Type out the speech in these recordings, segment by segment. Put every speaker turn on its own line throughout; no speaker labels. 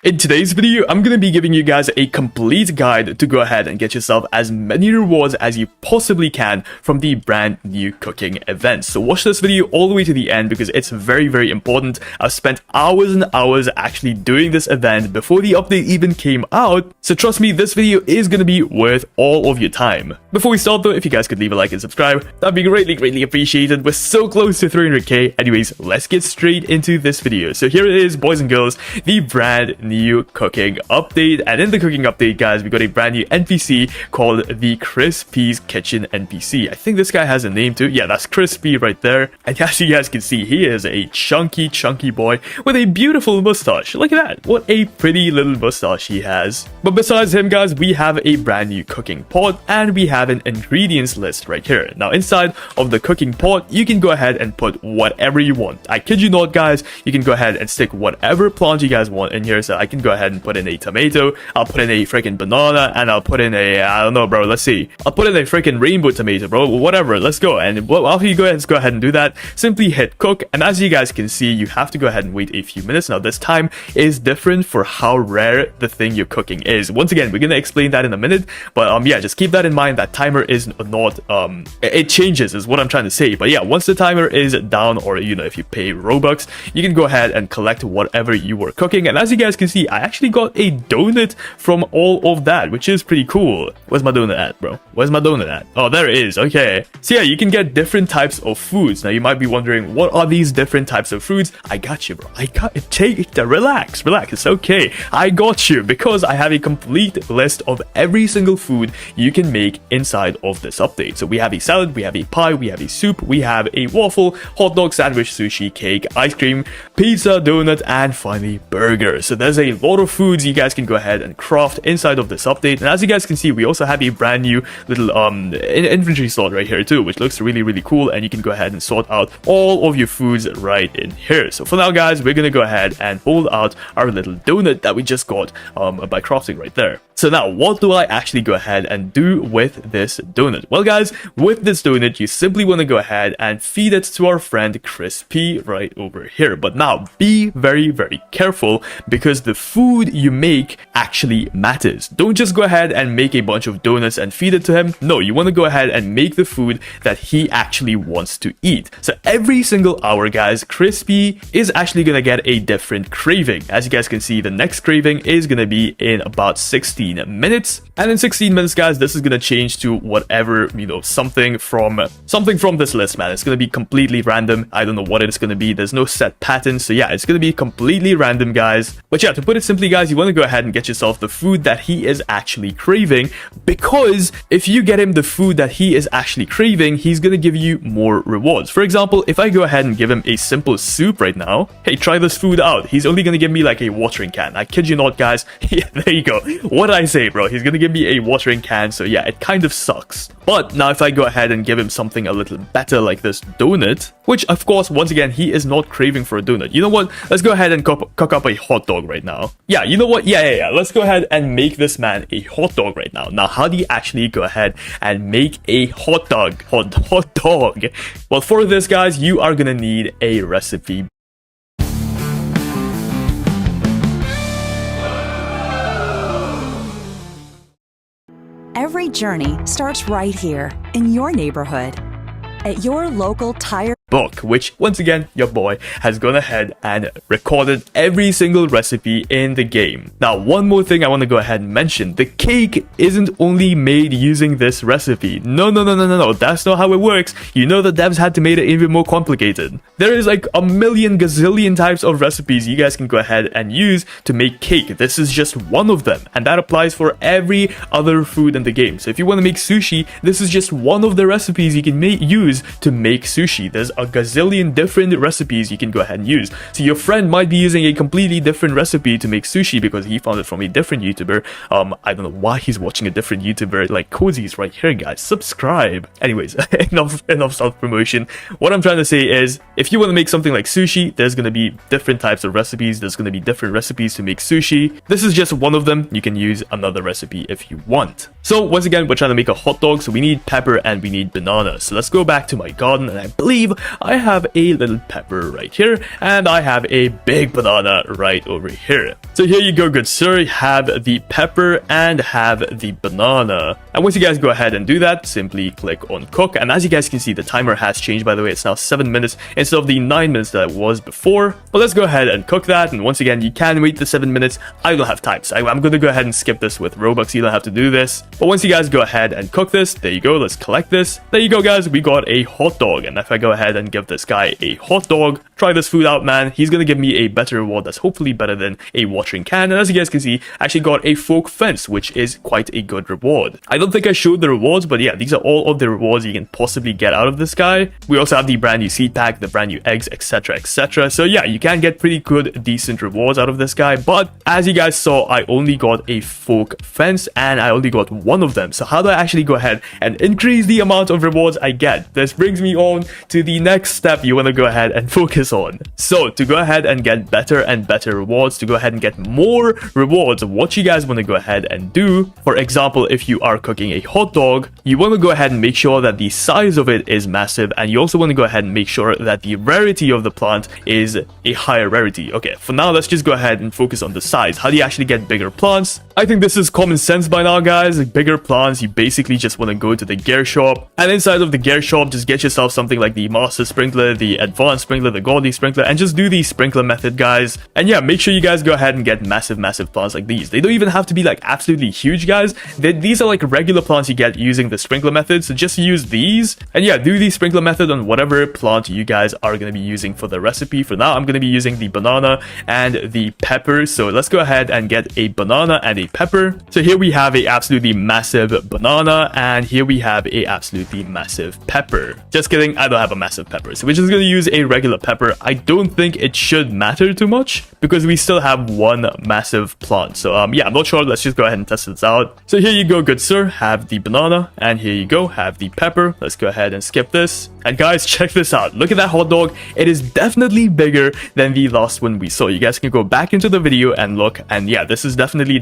In today's video, I'm going to be giving you guys a complete guide to go ahead and get yourself as many rewards as you possibly can from the brand new cooking event. So watch this video all the way to the end because it's very, very important. I've spent hours and hours actually doing this event before the update even came out. So trust me, this video is going to be worth all of your time. Before we start though, if you guys could leave a like and subscribe, that'd be greatly appreciated. We're so close to 300k. Anyways, let's get straight into this video. So here it is, boys and girls, the brand new cooking update. And in the cooking update, guys, we got a brand new NPC called the Crispy's Kitchen NPC. I think this guy has a name too. Yeah, that's Crispy right there. And as you guys can see, he is a chunky boy with a beautiful mustache. Look at that. What a pretty little mustache he has. But besides him, guys, we have a brand new cooking pot and we have an ingredients list right here. Now, inside of the cooking pot, you can go ahead and put whatever you want. I kid you not, guys. You can go ahead and stick whatever plant you guys want in here. So I can go ahead and put in a tomato. I'll put in a freaking banana and I'll put in a, I don't know, bro. Let's see. I'll put in a freaking rainbow tomato, bro. Whatever. Let's go. And after you go ahead and do that, simply hit cook. And as you guys can see, you have to go ahead and wait a few minutes. Now, this time is different for how rare the thing you're cooking is. Once again, we're going to explain that in a minute. But yeah, just keep that in mind. That timer is not, it changes is what I'm trying to say. But yeah, once the timer is down, or, you know, if you pay Robux, you can go ahead and collect whatever you were cooking. And as you guys can see, I actually got a donut from all of that, which is pretty cool. Where's my donut at, bro? Where's my donut at? Oh, there it is. Okay. So yeah, you can get different types of foods. Now, you might be wondering, what are these different types of foods? I got you, bro. I got it. Relax. It's okay. I got you, because I have a complete list of every single food you can make inside of this update. So we have a salad, we have a pie, we have a soup, we have a waffle, hot dog, sandwich, sushi, cake, ice cream, pizza, donut, and finally burger. So there's a lot of foods you guys can go ahead and craft inside of this update. And as you guys can see, we also have a brand new little inventory slot right here too, which looks really cool. And you can go ahead and sort out all of your foods right in here. So for now, guys, we're gonna go ahead and pull out our little donut that we just got by crafting right there. So now, what do I actually go ahead and do with this donut? Well, guys, with this donut, you simply want to go ahead and feed it to our friend Crispy right over here. But now, be very careful, because the food you make actually matters. Don't just go ahead and make a bunch of donuts and feed it to him. No, you want to go ahead and make the food that he actually wants to eat. So every single hour, guys, Crispy is actually going to get a different craving. As you guys can see, the next craving is going to be in about 16 minutes. And in 16 minutes, guys, this is going to change to whatever, you know, something from this list, man. It's going to be completely random. I don't know what it's going to be. There's no set pattern. So yeah, it's going to be completely random, guys. But yeah, to put it simply, guys, you want to go ahead and get yourself the food that he is actually craving, because if you get him the food that he is actually craving, he's going to give you more rewards. For example, if I go ahead and give him a simple soup right now, hey, try this food out. He's only going to give me like a watering can. I kid you not, guys. Yeah, there you go. What I say, bro? He's going to give me a watering can. So yeah, it kind of sucks. But now if I go ahead and give him something a little better like this donut, which of course, once again, he is not craving for a donut. You know what? Let's go ahead and cook up a hot dog right now. Yeah, you know what? Yeah. Let's go ahead and make this man a hot dog right now. Now, how do you actually go ahead and make a hot dog? Hot dog. Well, for this, guys, you are going to need a recipe.
Every journey starts right here in your neighborhood at your local tire
book, which once again your boy has gone ahead and recorded every single recipe in the game. Now, one more thing I want to go ahead and mention: the cake isn't only made using this recipe. No, that's not how it works. You know, the devs had to make it even more complicated. There is like a million gazillion types of recipes you guys can go ahead and use to make cake. This is just one of them, and that applies for every other food in the game. So if you want to make sushi, this is just one of the recipes you can use to make sushi. There's a gazillion different recipes you can go ahead and use. So your friend might be using a completely different recipe to make sushi because he found it from a different YouTuber. I don't know why he's watching a different YouTuber. Like, Cozy's right here, guys. Subscribe. Anyways, enough self-promotion. What I'm trying to say is, if you want to make something like sushi, there's going to be different types of recipes. There's going to be different recipes to make sushi. This is just one of them. You can use another recipe if you want. So once again, we're trying to make a hot dog. So we need pepper and we need banana. So let's go back to my garden, and I believe I have a little pepper right here, and I have a big banana right over here. So here you go, good sir. Have the pepper and have the banana. And once you guys go ahead and do that, simply click on cook. And as you guys can see, the timer has changed, by the way. It's now 7 minutes instead of the 9 minutes that it was before. But let's go ahead and cook that. And once again, you can wait the 7 minutes. I don't have time, so I'm going to go ahead and skip this with Robux. You don't have to do this. But once you guys go ahead and cook this, there you go. Let's collect this. There you go, guys. We got a hot dog. And if I go ahead and give this guy a hot dog. Try this food out, man. He's gonna give me a better reward that's hopefully better than a watering can. And as you guys can see, I actually got a fork fence, which is quite a good reward. I don't think I showed the rewards, but yeah, these are all of the rewards you can possibly get out of this guy. We also have the brand new seed pack, the brand new eggs, etc, etc. So yeah, you can get pretty good, decent rewards out of this guy. But as you guys saw, I only got a fork fence and I only got one of them. So how do I actually go ahead and increase the amount of rewards I get? This brings me on to the next step you want to go ahead and focus on. So to go ahead and get better and better rewards, to go ahead and get more rewards, what you guys want to go ahead and do, for example, if you are cooking a hot dog, you want to go ahead and make sure that the size of it is massive, and you also want to go ahead and make sure that the rarity of the plant is a higher rarity. Okay, for now, let's just go ahead and focus on the size. How do you actually get bigger plants? I think this is common sense by now, guys. Like bigger plants, you basically just want to go to the gear shop, and inside of the gear shop, just get yourself something like the master sprinkler, the advanced sprinkler, the godly sprinkler, and just do the sprinkler method, guys. And yeah, make sure you guys go ahead and get massive plants like these. They don't even have to be like absolutely huge, guys. These are like regular plants you get using the sprinkler method, so just use these. And yeah, do the sprinkler method on whatever plant you guys are going to be using for the recipe. For now, I'm going to be using the banana and the pepper. So let's go ahead and get a banana and a pepper. So here we have a absolutely massive banana, and here we have a absolutely massive pepper. Just kidding, I don't have a massive pepper, so we're just going to use a regular pepper. I don't think it should matter too much because we still have one massive plant. So yeah, I'm not sure. Let's just go ahead and test this out. So here you go, good sir, have the banana, and here you go, have the pepper. Let's go ahead and skip this. And guys, check this out. Look at that hot dog. It is definitely bigger than the last one we saw. You guys can go back into the video and look, and yeah, this is definitely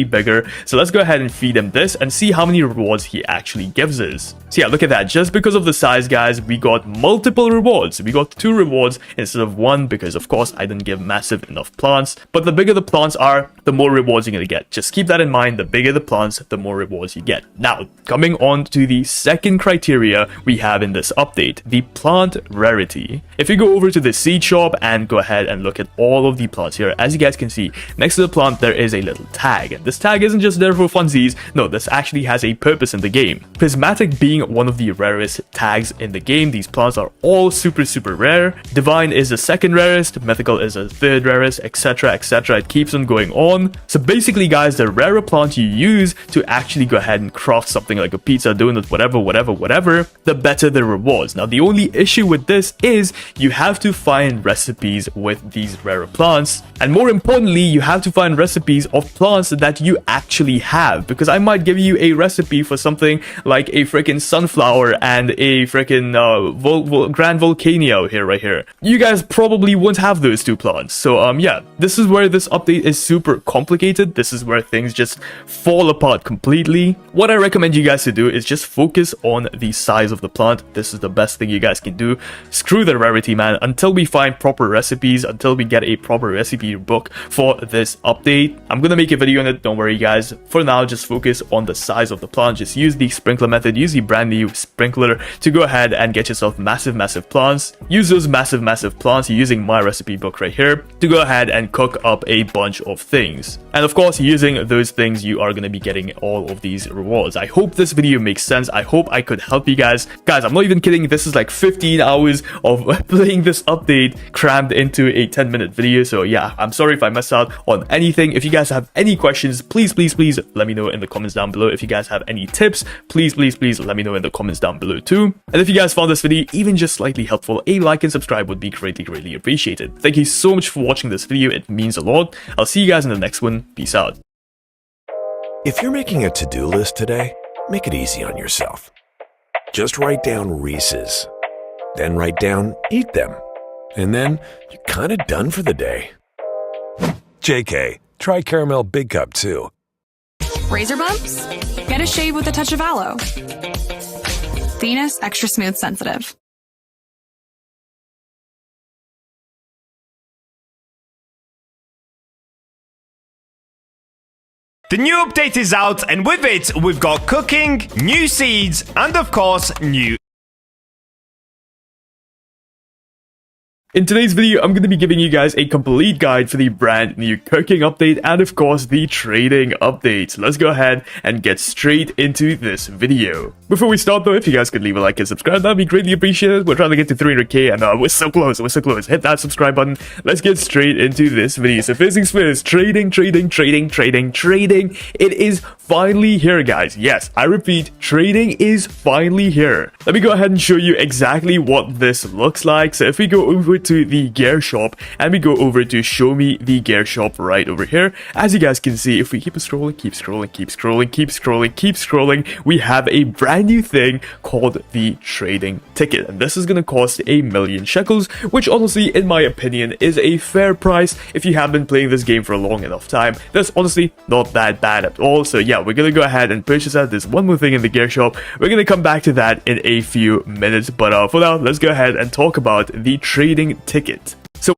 bigger. So let's go ahead and feed him this and see how many rewards he actually gives us. So yeah, look at that. Just because of the size, guys, we got multiple rewards. We got 2 rewards instead of 1 because of course I didn't give massive enough plants. But the bigger the plants are, the more rewards you're gonna get. Just keep that in mind. The bigger the plants, the more rewards you get. Now, coming on to the second criteria we have in this update, the plant rarity. If you go over to the seed shop and go ahead and look at all of the plants here, as you guys can see, next to the plant there is a little tag. This tag isn't just there for funsies. No, this actually has a purpose in the game. Prismatic being one of the rarest tags in the game, these plants are all super rare. Divine is the second rarest, mythical is the third rarest, etc, etc. It keeps on going on. So basically, guys, the rarer plant you use to actually go ahead and craft something like a pizza, donut, whatever, the better the rewards. Now, the only issue with this is you have to find recipes with these rarer plants, and more importantly, you have to find recipes of plants that you actually have, because I might give you a recipe for something like a freaking sunflower and a freaking Grand Volcano right here. You guys probably won't have those 2 plants. So yeah, this is where this update is super complicated. This is where things just fall apart completely. What I recommend you guys to do is just focus on the size of the plant. This is the best thing you guys can do. Screw the rarity, man, until we find proper recipes, until we get a proper recipe book for this update. I'm gonna make a video on it, don't worry, guys. For now, just focus on the size of the plant. Just use the sprinkler method, use the brand new sprinkler to go ahead and get yourself massive plants. Use those massive plants using my recipe book right here to go ahead and cook up a bunch of things. And of course, using those things, you are going to be getting all of these rewards. I hope this video makes sense. I hope I could help you guys. Guys, I'm not even kidding. This is like 15 hours of playing this update crammed into a 10-minute video. So yeah, I'm sorry if I messed out on anything. If you guys have any questions, please let me know in the comments down below. If you guys have any tips, please let me know in the comments down below too. And if you guys found this video even just slightly helpful, a like and subscribe would be greatly appreciated. Thank you so much for watching this video. It means a lot. I'll see you guys in the next one. Peace out.
If you're making a to-do list today, make it easy on yourself. Just write down Reese's, then write down eat them, and then you're kind of done for the day. JK, try Caramel Big Cup too.
Razor bumps? Get a shave with a touch of aloe. Venus Extra Smooth Sensitive.
The new update is out, and with it, we've got cooking, new seeds, and of course, new
In today's video, I'm going to be giving you guys a complete guide for the brand new cooking update and of course the trading update. So let's go ahead and get straight into this video. Before we start though, if you guys could leave a like and subscribe, that'd be greatly appreciated. We're trying to get to 300k and we're so close, Hit that subscribe button. Let's get straight into this video. So first things first, trading. It is finally here, guys. Yes, I repeat, trading is finally here. Let me go ahead and show you exactly what this looks like. So if we go over to the gear shop and we go over to show me the gear shop right over here, as you guys can see, if we keep scrolling, we have a brand new thing called the trading ticket, and this is going to cost 1,000,000 shekels, which honestly in my opinion is a fair price. If you have been playing this game for a long enough time, that's honestly not that bad at all. So yeah, we're going to go ahead and purchase that. There's one more thing in the gear shop. We're going to come back to that in a few minutes, but for now, let's go ahead and talk about the trading ticket. So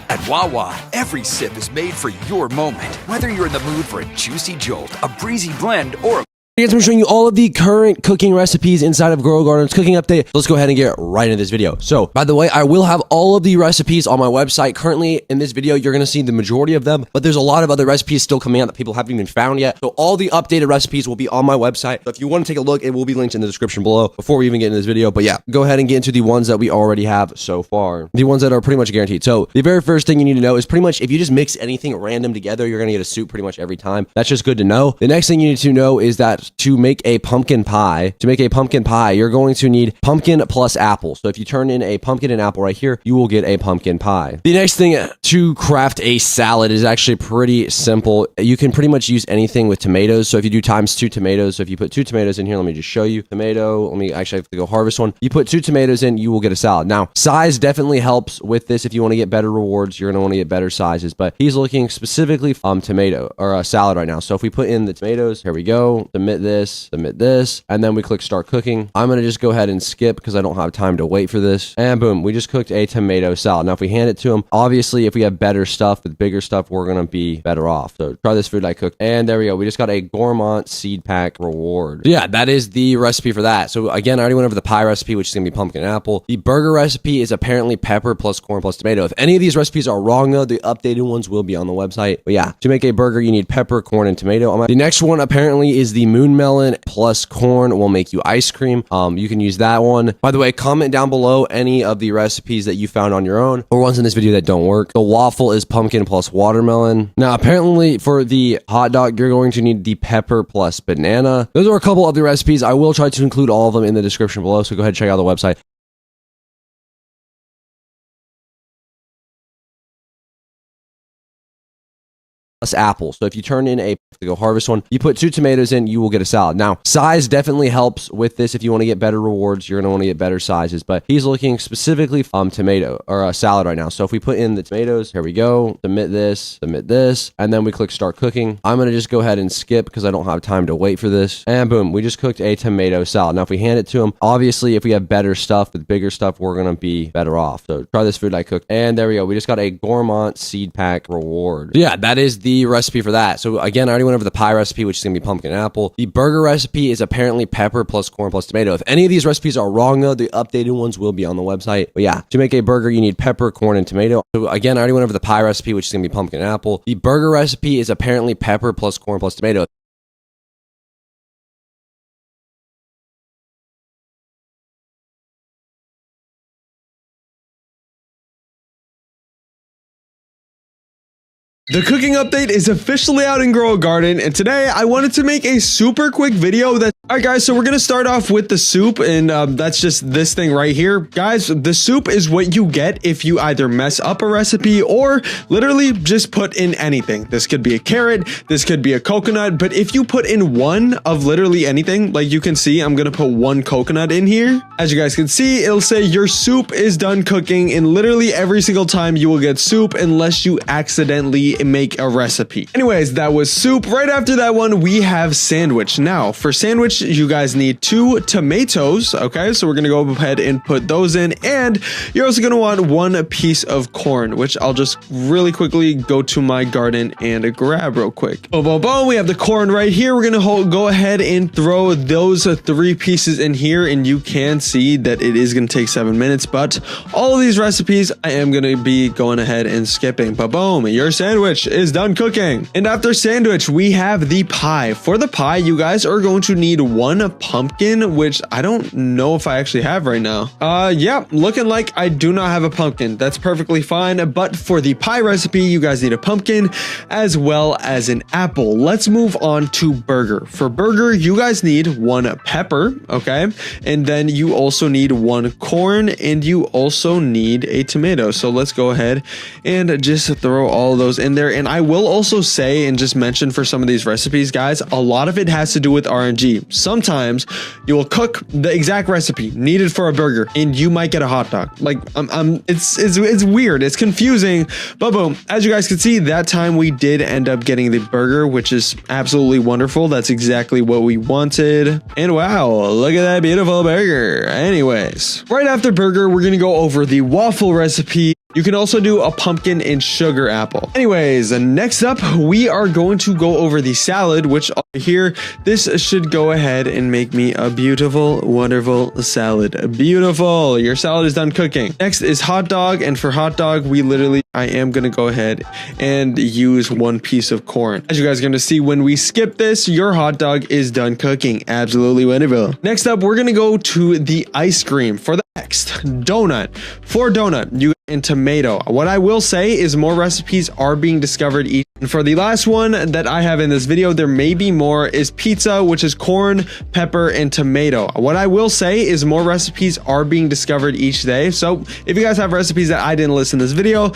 At Wawa, every sip is made for your moment. Whether you're in the mood for a juicy jolt, a breezy blend, or a
Guys, I'm showing you all of the current cooking recipes inside of Grow Garden's cooking update. Let's go ahead and get right into this video. So, by the way, I will have all of the recipes on my website. Currently, in this video, you're going to see the majority of them, but there's a lot of other recipes still coming out that people haven't even found yet. So, all the updated recipes will be on my website. So, if you want to take a look, it will be linked in the description below before we even get into this video. But yeah, go ahead and get into the ones that we already have so far. The ones that are pretty much guaranteed. So, the very first thing you need to know is pretty much if you just mix anything random together, you're going to get a soup pretty much every time. That's just good to know. The next thing you need to know is that to make a pumpkin pie, you're going to need pumpkin plus apple. So if you turn in a pumpkin and apple right here, you will get a pumpkin pie. The next thing to craft a salad is actually pretty simple. You can pretty much use anything with tomatoes. So if you do ×2 tomatoes, so if you put 2 tomatoes in here, let me just show you. Tomato, let me actually have to go harvest one. You put 2 tomatoes in, you will get a salad. Now, size definitely helps with this. If you want to get better rewards, you're going to want to get better sizes, but he's looking specifically tomato or a salad right now. So if we put in the tomatoes, here we go, submit this, and then we click start cooking. I'm going to just go ahead and skip because I don't have time to wait for this. And boom, we just cooked a tomato salad. Now, if we hand it to him, obviously, if we have better stuff with bigger stuff, we're going to be better off. So try this food I cooked. And there we go. We just got a Gourmand seed pack reward. So yeah, that is the recipe for that. So again, I already went over the pie recipe, which is going to be pumpkin and apple. The burger recipe is apparently pepper plus corn plus tomato. If any of these recipes are wrong, though, the updated ones will be on the website. But yeah, to make a burger, you need pepper, corn, and tomato. The next one apparently is the moon melon plus corn will make you ice cream. You can use that one. By the way, comment down below any of the recipes that you found on your own or ones in this video that don't work. The waffle is pumpkin plus watermelon. Now, apparently for the hot dog, you're going to need the pepper plus banana. Those are a couple of the recipes. I will try to include all of them in the description below, so go ahead and check out the website. Plus apple. So if you turn in to go harvest one, you put 2 tomatoes in, you will get a salad. Now, size definitely helps with this. If you want to get better rewards, you're going to want to get better sizes, but he's looking specifically tomato or a salad right now. So if we put in the tomatoes, here we go, submit this, and then we click start cooking. I'm going to just go ahead and skip because I don't have time to wait for this. And boom, we just cooked a tomato salad. Now, if we hand it to him, obviously, if we have better stuff with bigger stuff, we're going to be better off. So try this food I cooked. And there we go. We just got a gourmand seed pack reward. So yeah, that is the recipe for that. So again, I already went over the pie recipe, which is going to be pumpkin and apple. The burger recipe is apparently pepper plus corn plus tomato. If any of these recipes are wrong though, the updated ones will be on the website. But yeah, to make a burger, you need pepper, corn, and tomato. So again, I already went over the pie recipe, which is going to be pumpkin and apple. The burger recipe is apparently pepper plus corn plus tomato.
The cooking update is officially out in Grow a Garden, and today I wanted to make a super quick video that... Alright guys, so we're going to start off with the soup, and that's just this thing right here. Guys, the soup is what you get if you either mess up a recipe or literally just put in anything. This could be a carrot, this could be a coconut, but if you put in one of literally anything, like you can see, I'm going to put 1 coconut in here. As you guys can see, it'll say your soup is done cooking, and literally every single time you will get soup unless you accidentally make a recipe. Anyways, that was soup. Right after that one, we have sandwich. Now, for sandwich, you guys need 2 tomatoes, okay? So we're gonna go ahead and put those in, and you're also gonna want 1 piece of corn, which I'll just really quickly go to my garden and grab real quick. Boom, boom, boom. We have the corn right here. We're gonna go ahead and throw those 3 pieces in here, and you can see that it is gonna take 7 minutes, but all of these recipes, I am gonna be going ahead and skipping. But boom, your sandwich is done cooking. And after sandwich, we have the pie. For the pie, you guys are going to need 1 pumpkin, which I don't know if I actually have right now. Yeah, looking like I do not have a pumpkin. That's perfectly fine. But for the pie recipe, you guys need a pumpkin as well as an apple. Let's move on to burger. For burger, you guys need 1 pepper, okay? And then you also need 1 corn, and you also need a tomato. So let's go ahead and just throw all of those in there. And I will also say and just mention for some of these recipes, guys, a lot of it has to do with RNG. Sometimes you will cook the exact recipe needed for a burger and you might get a hot dog. Like it's weird, it's confusing, but boom, as you guys can see, that time we did end up getting the burger, which is absolutely wonderful. That's exactly what we wanted. And wow, look at that beautiful burger. Anyways, right after burger, we're gonna go over the waffle recipe. You can also do a pumpkin and sugar apple. Anyways, next up, we are going to go over the salad, which over here, this should go ahead and make me a beautiful, wonderful salad. Beautiful. Your salad is done cooking. Next is hot dog. And for hot dog, I am going to go ahead and use 1 piece of corn. As you guys are going to see, when we skip this, your hot dog is done cooking. Absolutely wonderful. Next up, we're going to go to the ice cream. For the next donut. For donut, you and tomato. What I will say is more recipes are being discovered each. And for the last one that I have in this video, there may be more, is pizza, which is corn, pepper, and tomato. What I will say is more recipes are being discovered each day. So if you guys have recipes that I didn't list in this video,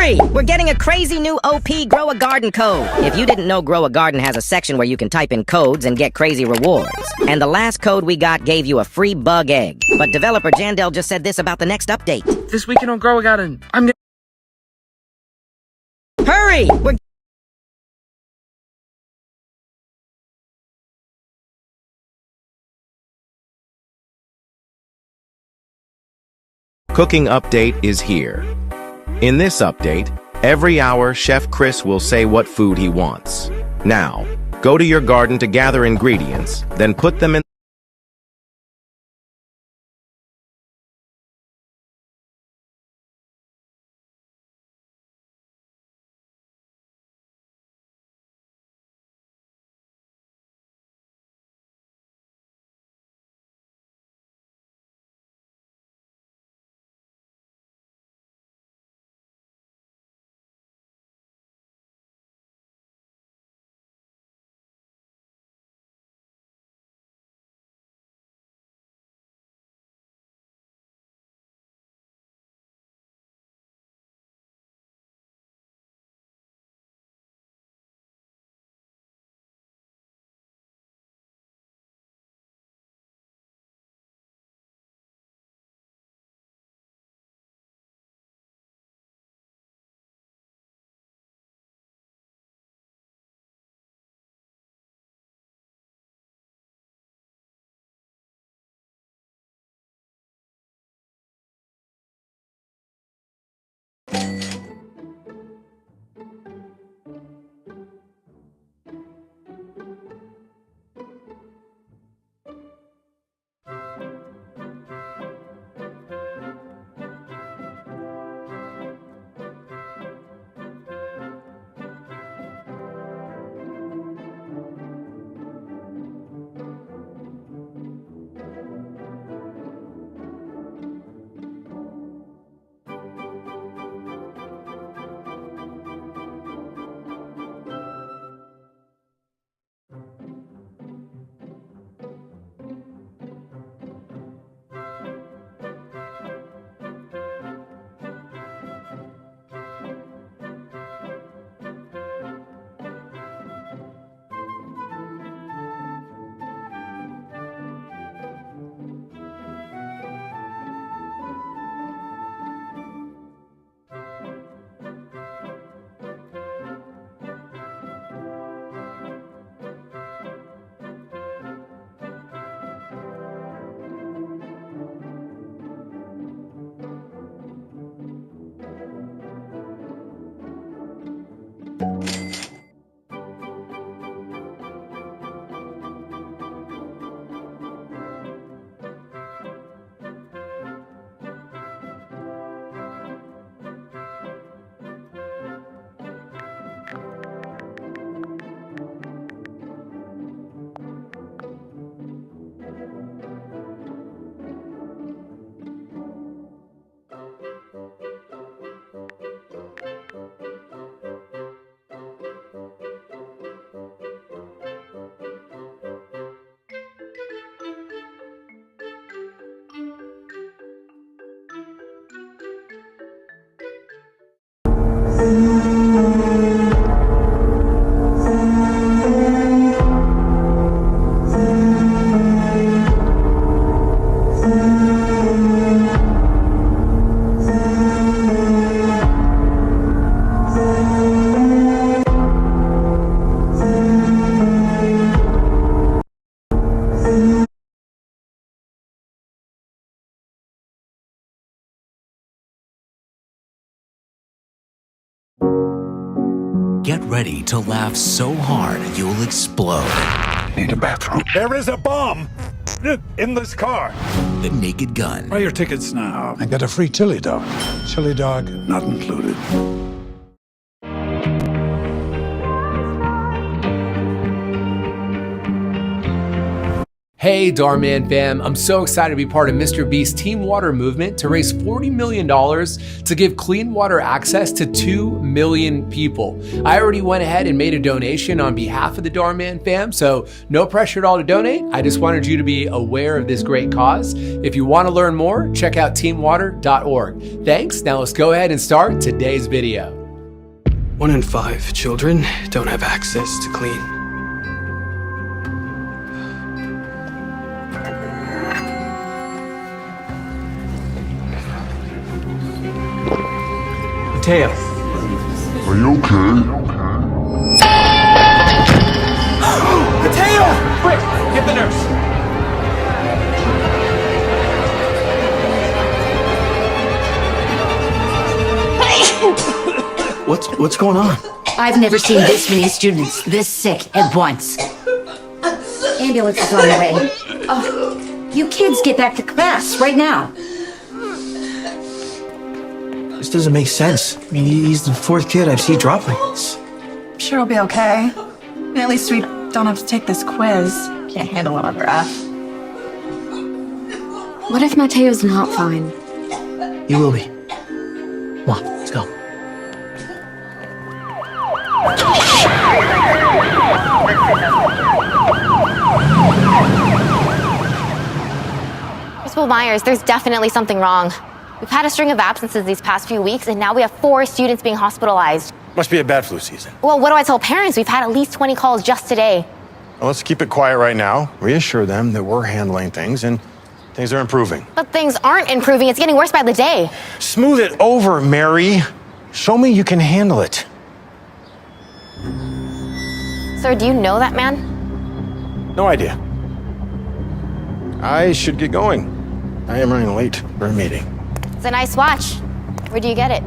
Hurry! We're getting a crazy new OP Grow a Garden code. If you didn't know, Grow a Garden has a section where you can type in codes and get crazy rewards. And the last code we got gave you a free bug egg. But developer Jandel just said this about the next update.
This weekend on Grow a Garden, I'm gonna...
Hurry! We're
Cooking update is here. In this update, every hour Chef Chris will say what food he wants. Now, go to your garden to gather ingredients, then put them in.
Get ready to laugh so hard you'll explode.
Need a bathroom. There is a bomb in this car.
The Naked Gun.
Buy your tickets now and get a free chili dog. Chili dog not included.
Hey Darman fam, I'm so excited to be part of Mr. Beast's Team Water movement to raise $40 million to give clean water access to 2 million people. I already went ahead and made a donation on behalf of the Darman fam, so no pressure at all to donate. I just wanted you to be aware of this great cause. If you want to learn more, check out teamwater.org. Thanks, now let's go ahead and start today's video.
1 in 5 children don't have access to clean.
Mateo.
Are you okay?
Mateo! Quick, get the nurse.
What's going on?
I've never seen this many students this sick at once. Ambulance is on the way. Oh, you kids get back to class right now.
This doesn't make sense. I mean, he's the 4th kid I've seen drop like this.
I'm sure it'll be okay. And at least we don't have to take this quiz. Can't handle it on breath. What if Mateo's not fine?
He will be. Come on, let's go.
Principal Myers, there's definitely something wrong. We've had a string of absences these past few weeks, and now we have 4 students being hospitalized.
Must be a bad flu season.
Well, what do I tell parents? We've had at least 20 calls just today.
Well, let's keep it quiet right now. Reassure them that we're handling things and things are improving.
But things aren't improving. It's getting worse by the day.
Smooth it over, Mary. Show me you can handle it.
Sir, do you know that man?
No idea. I should get going. I am running late for a meeting.
It's a nice watch. Where do you get it?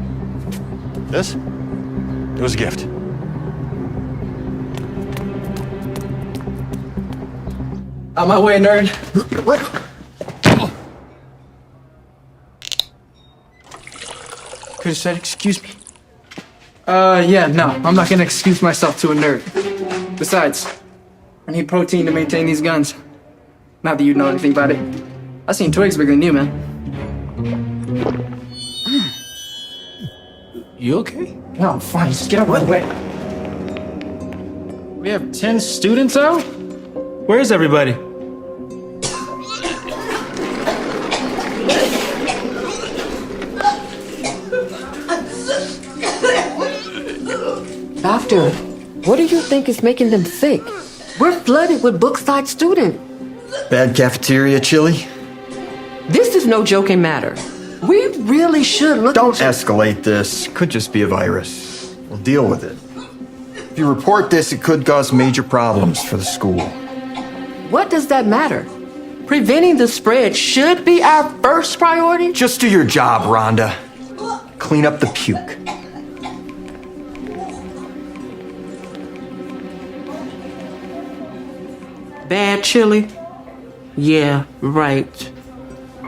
This? It was a gift.
On my way, nerd.
What?
Could have said, excuse me.
Yeah, no. I'm not gonna excuse myself to a nerd. Besides, I need protein to maintain these guns. Not that you know anything about it. I seen twigs bigger than you, man.
You okay?
No, I'm fine. Just get out of the way.
We have 10 students out? Where's everybody?
Doctor, what do you think is making them sick? We're flooded with Brookside students.
Bad cafeteria chili?
This is no joking matter. We really should look
Don't escalate this. Could just be a virus. We'll deal with it. If you report this, it could cause major problems for the school.
What does that matter? Preventing the spread should be our first priority.
Just do your job, Rhonda. Clean up the puke.
Bad chili? Yeah, right.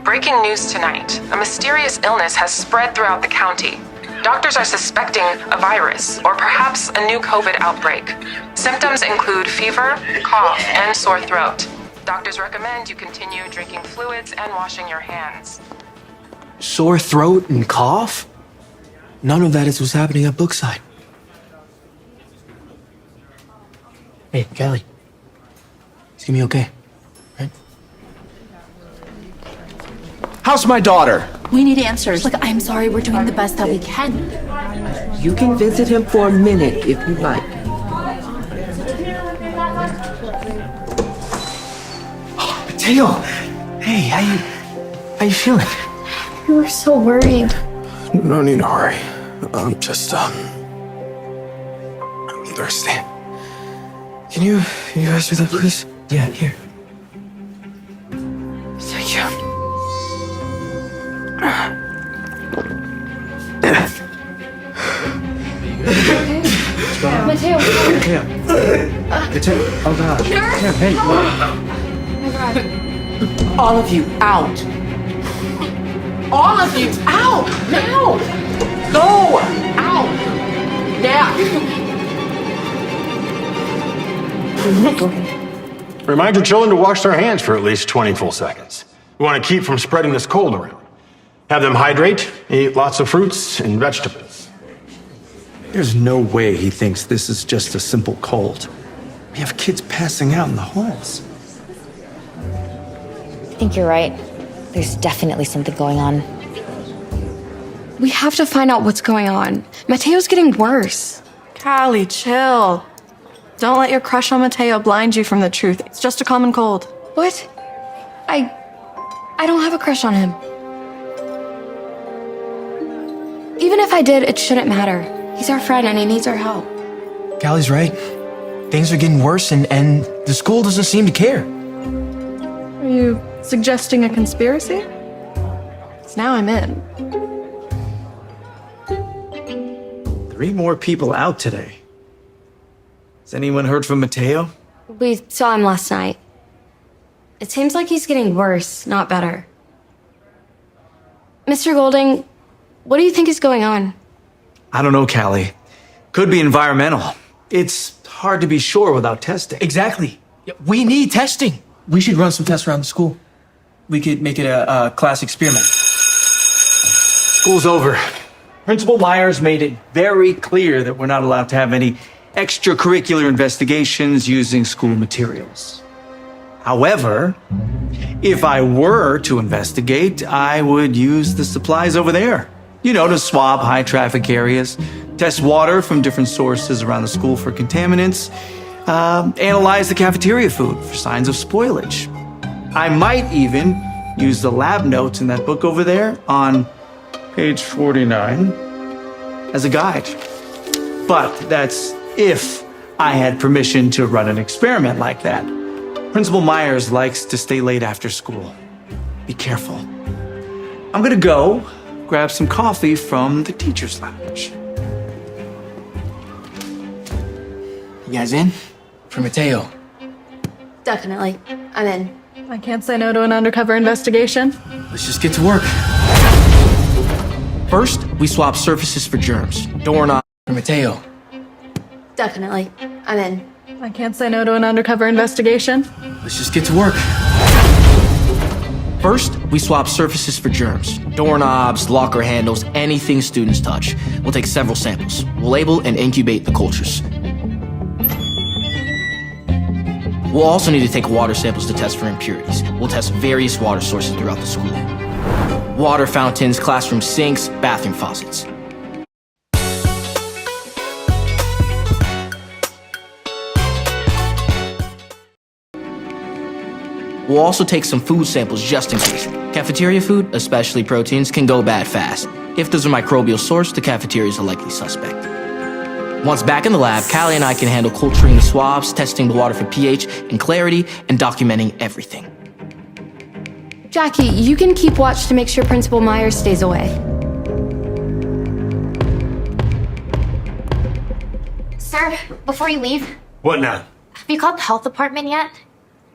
Breaking news tonight. A mysterious illness has spread throughout the county. Doctors are suspecting a virus, or perhaps a new COVID outbreak. Symptoms include fever, cough, and sore throat. Doctors recommend you continue drinking fluids and washing your hands.
Sore throat and cough? None of that is what's happening at Brookside. Hey, Callie. It's gonna be okay, right? How's my daughter?
We need answers. Look, I'm sorry, we're doing the best that we can.
You can visit him for a minute if you like.
Mateo! Hey, how you feeling?
We were so worried.
No need to hurry. I'm just, I'm thirsty.
Can you pass me that, please? Yeah, here.
Thank you.
Mateo.
Mateo. Oh, God. Mateo, hey.
Oh my God.
All of you, out. All of you, out! Now! Go! Out! Now!
Remind your children to wash their hands for at least 20 full seconds. We want to keep from spreading this cold around. Have them hydrate, eat lots of fruits and vegetables.
There's no way he thinks this is just a simple cold. We have kids passing out in the halls.
I think you're right. There's definitely something going on.
We have to find out what's going on. Mateo's getting worse.
Callie, chill. Don't let your crush on Mateo blind you from the truth. It's just a common cold. What? I don't have a crush on him. Even if I did, it shouldn't matter. He's our friend and he needs our help.
Callie's right. Things are getting worse and the school doesn't seem to care.
Are you suggesting a conspiracy? 'Cause now I'm in.
3 more people out today. Has anyone heard from Mateo?
We saw him last night. It seems like he's getting worse, not better. Mr. Golding, what do you think is going on?
I don't know, Callie. Could be environmental. It's hard to be sure without testing.
Exactly. We need testing. We should run some tests around the school. We could make it a class experiment.
School's over. Principal Myers made it very clear that we're not allowed to have any extracurricular investigations using school materials. However, if I were to investigate, I would use the supplies over there. You know, to swab high traffic areas, test water from different sources around the school for contaminants, analyze the cafeteria food for signs of spoilage. I might even use the lab notes in that book over there on page 49 as a guide. But that's if I had permission to run an experiment like that. Principal Myers likes to stay late after school. Be careful. I'm gonna go grab some coffee from the teacher's lounge.
You guys in? For Mateo.
Definitely. I'm in. I can't say no to an undercover investigation.
Let's just get to work. First, we swap surfaces for germs. Doorknob for Mateo.
Definitely. I'm in. I can't say no to an undercover investigation.
Let's just get to work. First, we swap surfaces for germs. Doorknobs, locker handles, anything students touch. We'll take several samples. We'll label and incubate the cultures. We'll also need to take water samples to test for impurities. We'll test various water sources throughout the school. Water fountains, classroom sinks, bathroom faucets. We'll also take some food samples just in case. Cafeteria food, especially proteins, can go bad fast. If there's a microbial source, the cafeteria is a likely suspect. Once back in the lab, Callie and I can handle culturing the swabs, testing the water for pH and clarity, and documenting everything.
Jackie, you can keep watch to make sure Principal Myers stays away.
Sir, before you leave,
What now?
have you called the health department yet?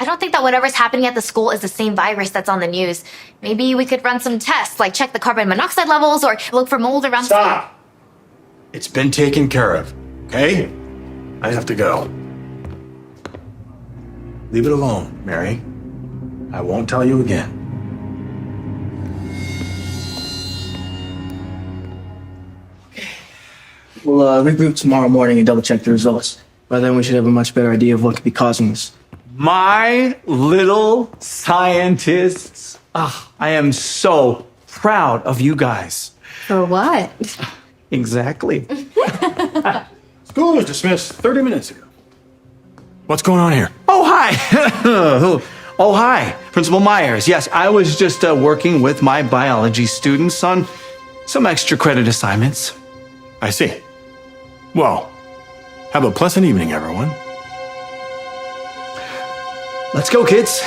I don't think that whatever's happening at the school is the same virus that's on the news. Maybe we could run some tests, like check the carbon monoxide levels or look for mold around the school.
Stop! It's been taken care of, okay? I have to go. Leave it alone, Mary. I won't tell you again.
We'll regroup tomorrow morning and double check the results. By then we should have a much better idea of what could be causing this.
My little scientists. I am so proud of you guys.
For what?
Exactly.
School was dismissed 30 minutes ago. What's going on here?
Oh, hi. Oh, hi. Principal Myers. Yes, I was just working with my biology students on some extra credit assignments.
I see. Well, have a pleasant evening, everyone.
Let's go, kids.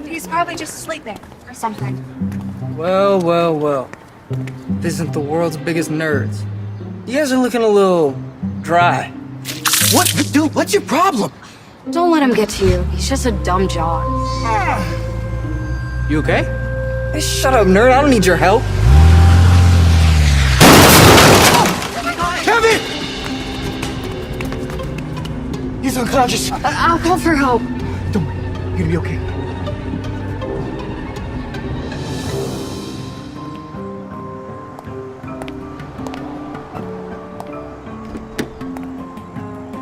He's probably just sleeping or something.
Well, well, well. This isn't the world's biggest nerds. You guys are looking a little dry.
What? Dude, what's your problem?
Don't let him get to you. He's just a dumb jock.
You okay? Hey, shut up, nerd. I don't need your help.
Kevin!
unconscious.
I'll call for help.
Don't worry. You're gonna be okay.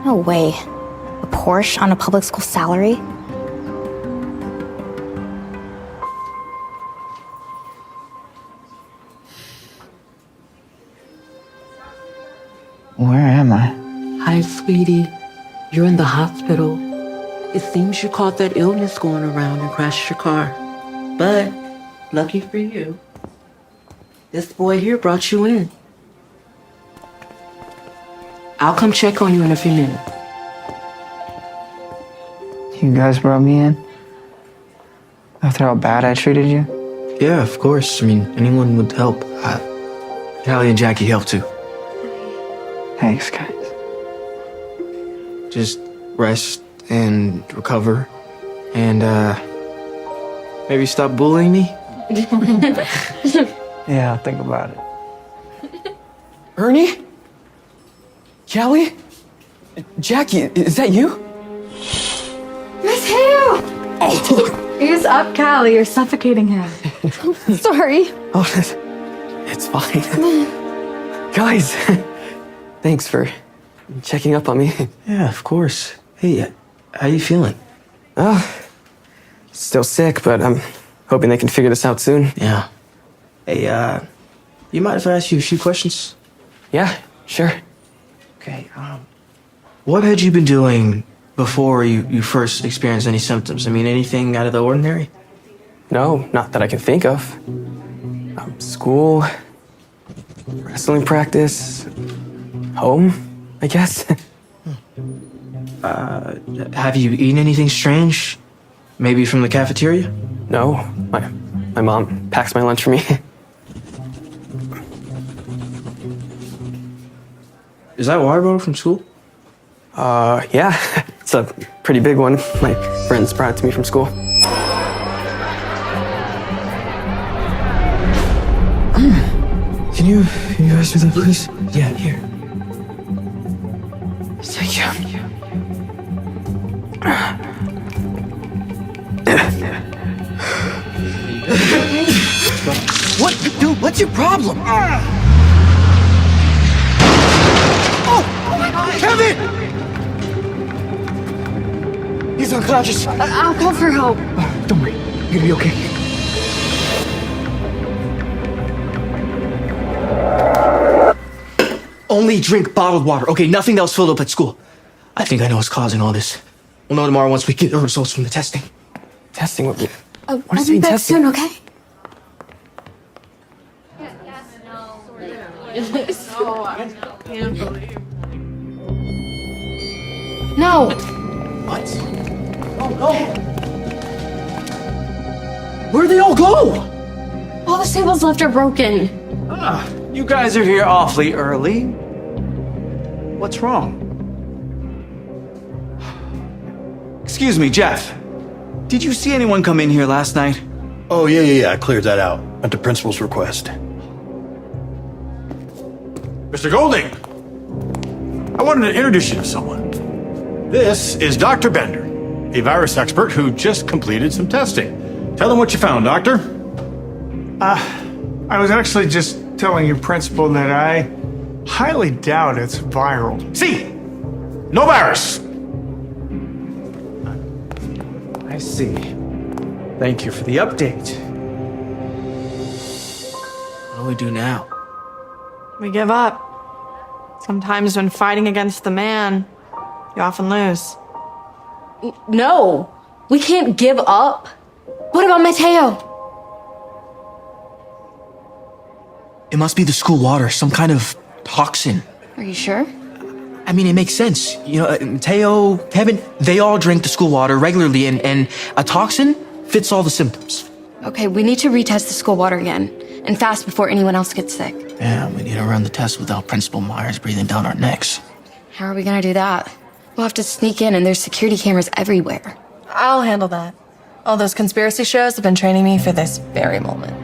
No way. A Porsche on a public school salary?
Where am I?
Hi, sweetie. You're in the hospital. It seems you caught that illness going around and crashed your car. But, lucky for you, this boy here brought you in. I'll come check on you in a few minutes.
You guys brought me in? After how bad I treated you?
Yeah, of course. I mean, anyone would help. Callie and Jackie helped too.
Thanks, guys.
Just rest and recover. And, maybe stop bullying me?
Yeah, I'll think about it.
Ernie? Callie? Jackie, is that you?
Mateo!
Oh!
Ease up, Callie. You're suffocating him. Sorry.
Oh, it's fine. Guys, thanks for checking up on me.
Yeah, of course. Hey, how you feeling?
Oh, still sick, but I'm hoping they can figure this out soon.
Yeah. Hey, you mind if I ask you a few questions?
Yeah, sure.
Okay, what had you been doing before you first experienced any symptoms? I mean, anything out of the ordinary?
No, not that I can think of. School, wrestling practice, home, I guess.
Have you eaten anything strange? Maybe from the cafeteria?
No, my mom packs my lunch for me.
Is that water bottle from school?
Yeah, it's a pretty big one. My friends brought it to me from school.
Can you guys do that, please? Yeah, here.
Thank you. What, dude? What's your problem? Oh, Kevin!
He's unconscious.
I'll call for help.
Don't worry. You're gonna be okay.
Only drink bottled water. Okay, nothing else filled up at school. I think I know what's causing all this. We'll know tomorrow once we get the results from the testing.
Testing? What
I'll
is
be
being
back
tested?
soon, okay? No.
What? Oh, no. Where'd they all go?
All the tables left are broken.
You guys are here awfully early. What's wrong? Excuse me, Jeff. Did you see anyone come in here last night?
Oh, yeah. I cleared that out at the principal's request. Mr. Golding, I wanted to introduce you to someone. This is Dr. Bender, a virus expert who just completed some testing. Tell them what you found, Doctor.
I was actually just telling your principal that I highly doubt it's viral.
See? No virus.
I see. Thank you for the update.
What do we do now?
We give up. Sometimes when fighting against the man, you often lose. No, we can't give up. What about Mateo?
It must be the school water, some kind of toxin.
Are you sure?
I mean, it makes sense. You know, Mateo, Kevin, they all drink the school water regularly, and a toxin fits all the symptoms.
Okay, we need to retest the school water again, and fast before anyone else gets sick.
Yeah, we need to run the test without Principal Myers breathing down our necks.
How are we gonna do that? We'll have to sneak in, and there's security cameras everywhere.
I'll handle that. All those conspiracy shows have been training me for this very moment.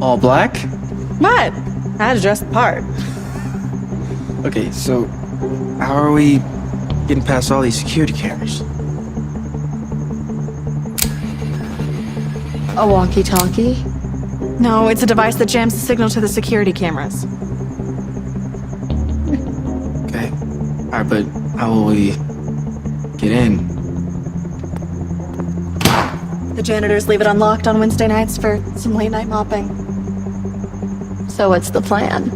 All black?
But I had to dress the part.
Okay, so how are we getting past all these security cameras?
A walkie-talkie? No, it's a device that jams the signal to the security cameras.
Okay. Alright, but how will we get in?
The janitors leave it unlocked on Wednesday nights for some late night mopping. So what's the plan?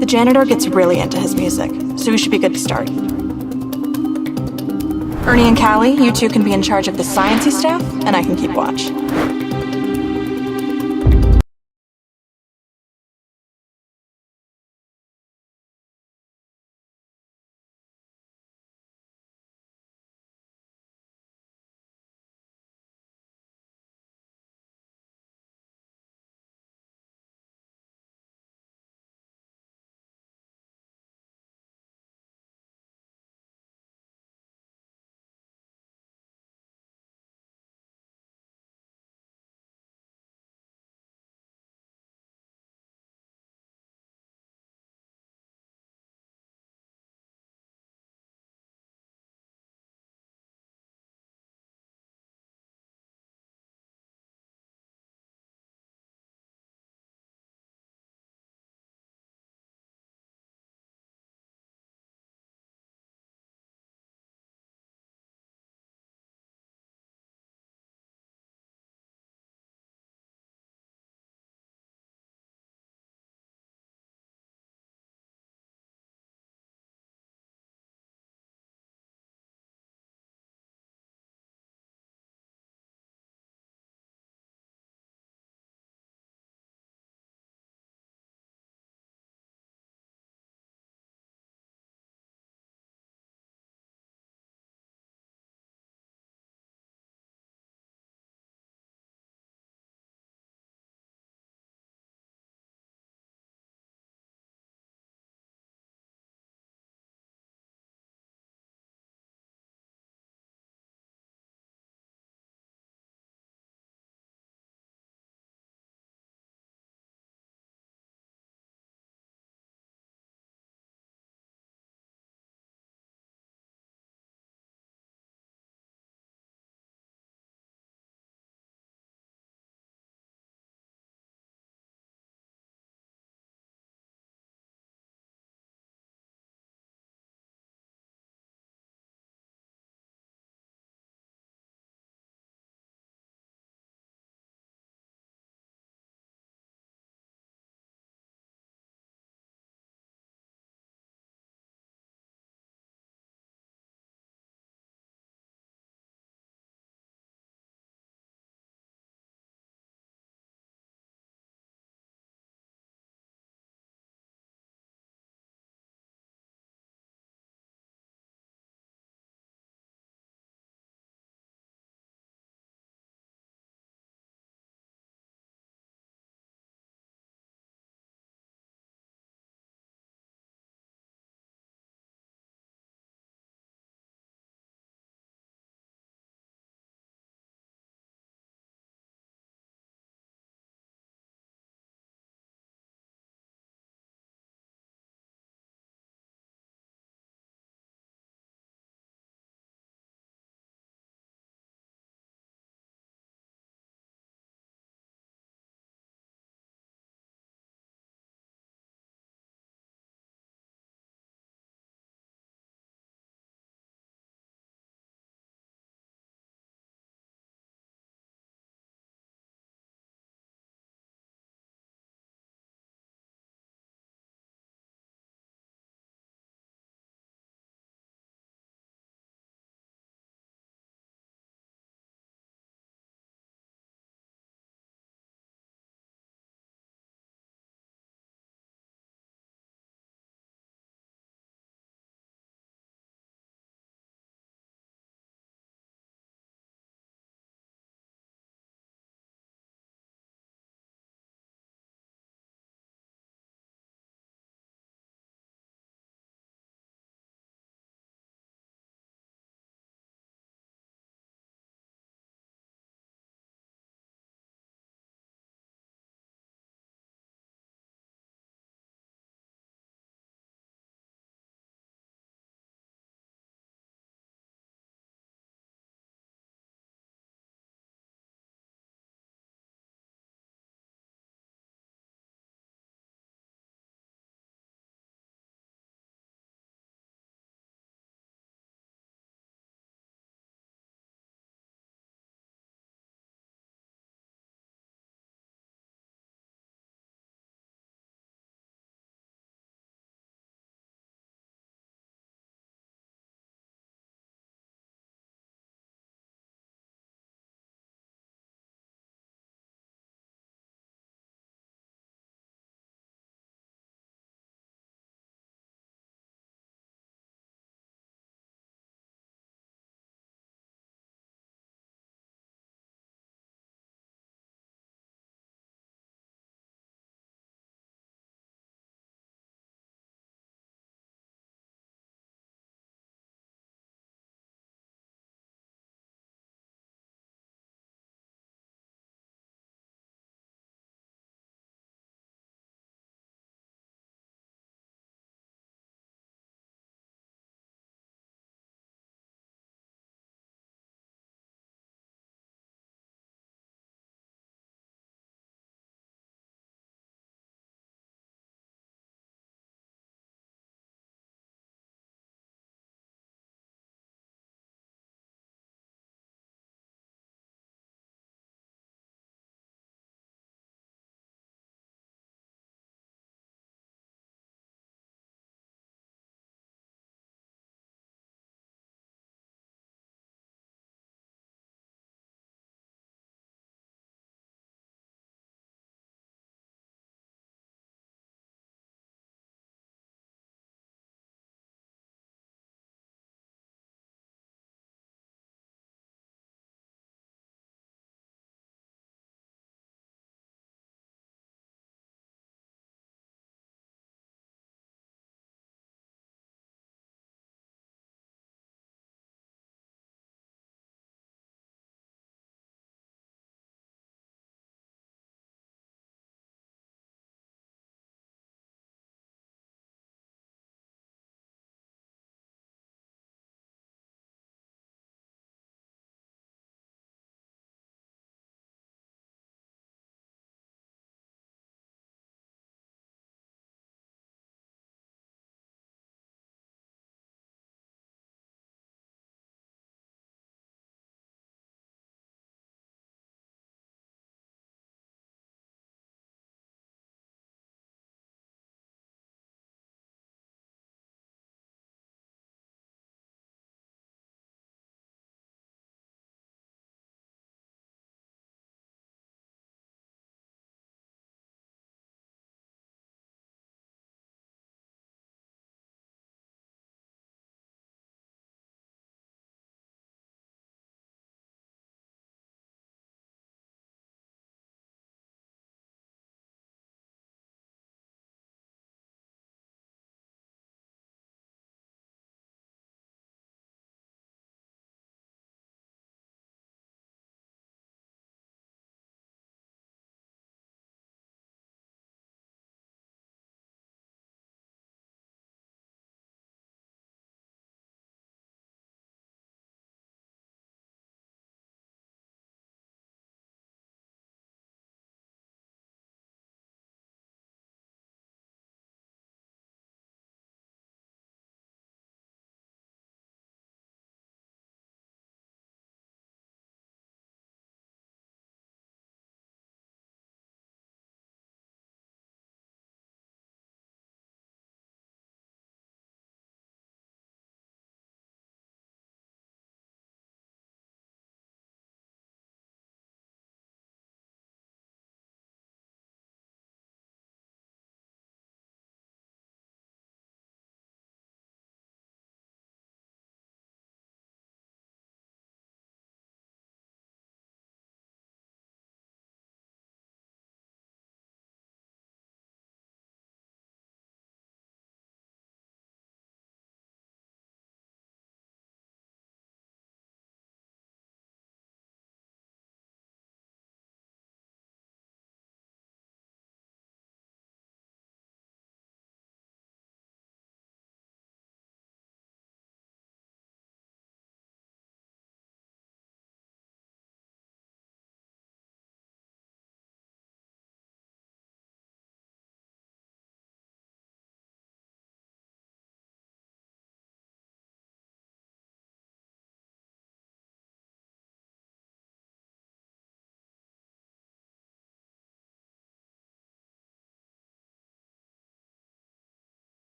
The janitor gets really into his music, so we should be good to start. Ernie and Callie, you two can be in charge of the sciencey stuff, and I can keep watch.